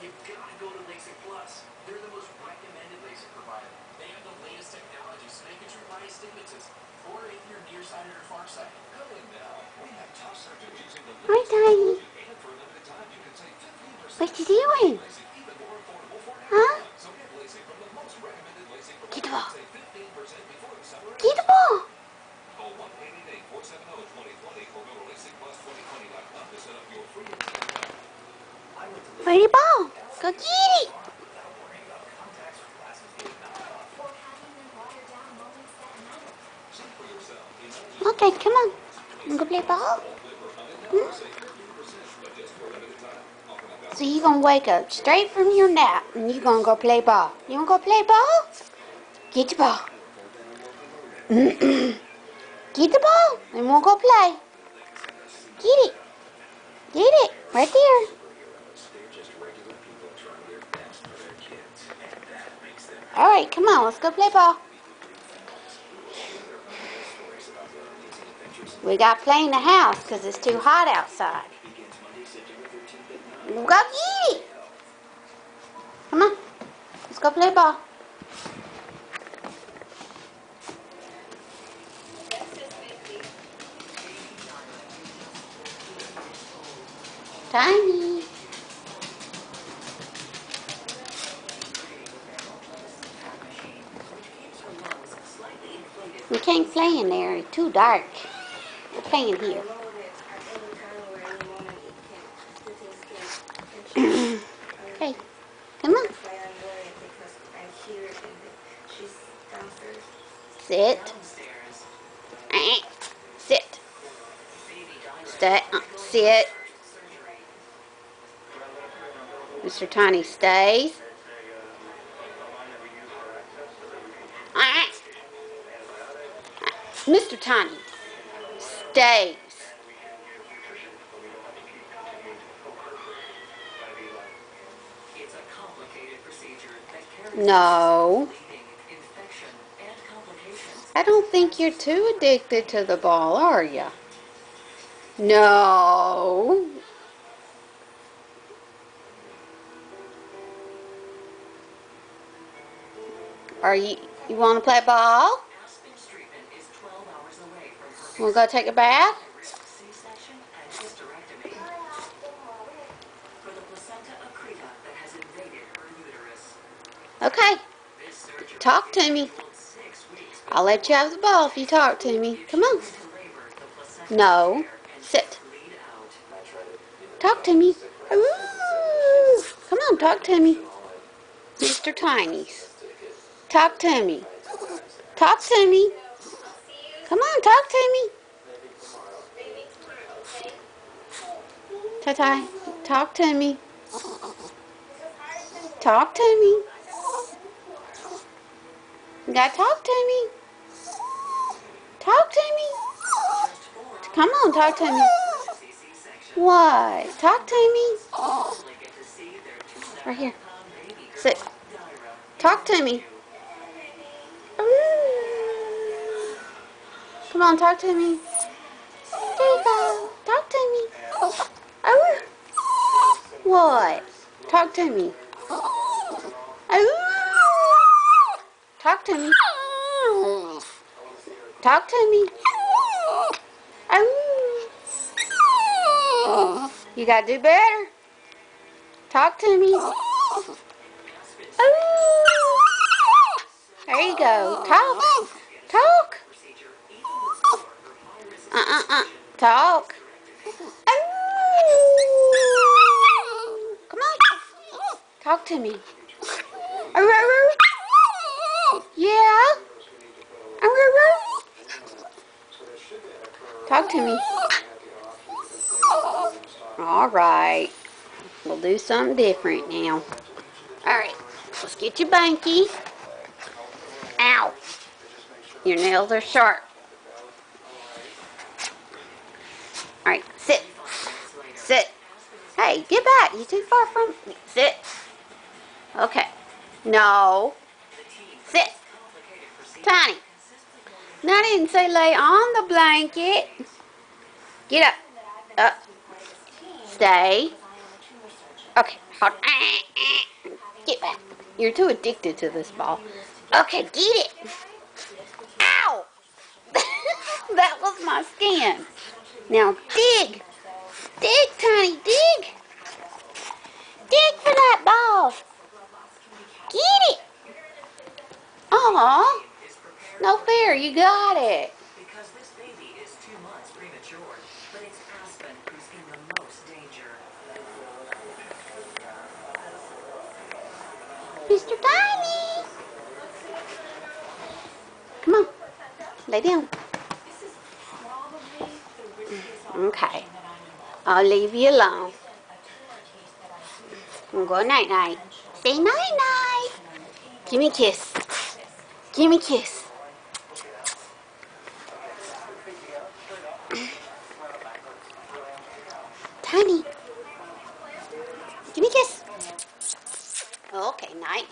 You've got to go to LASIK Plus. They're the most recommended LASIK provider. They have the latest technology, so they can treat my astigmatism, or if you're nearsighted or farsighted. Going now, we have top surgeons using the Hi, Tiny. and for a limited time, you can save 15%. What you doing? Even more affordable for Huh? so get LASIK from the most recommended LASIK Get the provider. ball. Save 15% before the summer Get the ends. ball. Call 1-888-470-2020 or go to LASIKplus2020.com to set up your free exam now. Where's the ball? Go get it. Okay, come on. You wanna go play ball? So you're going to wake up straight from your nap and you're going to go play ball. You want to go play ball? Get the ball. Get the ball and we'll go play. Get it. Get it. Right there. Alright, come on. Let's go play ball. We got to play in the house because it's too hot outside. We'll go get it. Come on. Let's go play ball. Tiny. We can't play in there. It's too dark. We're playing here. Okay. Come on. Sit. Sit. Stay. Sit. Mr. Tiny stays. Mr. Tiny stays. No. I don't think you're too addicted to the ball, are you? No. Are you want to play ball? Wanna go take a bath? Okay. Talk to me. I'll let you have the ball if you talk to me. Come on. No. Sit. Talk to me. Ooh. Come on, talk to me. Mr. Tiny's. Talk to me. Talk to me. Come on, talk to me. Tai-Tai, talk to me. Talk to me. You gotta talk to me. Talk to me. Come on, talk to me. What? Talk to me. Right here. Sit. Talk to me. Come on, talk to me. There you go. Talk to me. Oh. What? Talk to me. Oh. Talk to me. Talk to me. Oh. You gotta do better. Talk to me. Oh. There you go. Talk. Talk. Talk. Come on. Talk to me. Yeah. Talk to me. All right. We'll do something different now. All right. Let's get your banky. Ow. Your nails are sharp. All right. Sit. Sit. Hey, get back. You're too far from me. Sit. Okay. No. Sit. Tiny. No, I didn't say lay on the blanket. Get up. Up. Stay. Okay. Hold. Get back. You're too addicted to this ball. Okay, get it. Ow! That was my skin. Now dig. Dig, Tiny, dig. Dig for that ball. Get it. Aw. No fair, you got it. Because this baby is 2 months premature, but it's Aspen who's in the most danger. Mr. Tiny. Come on. Lay down. Okay. I'll leave you alone. Go night night. Say night night. Give me a kiss. Give me a kiss. Tiny.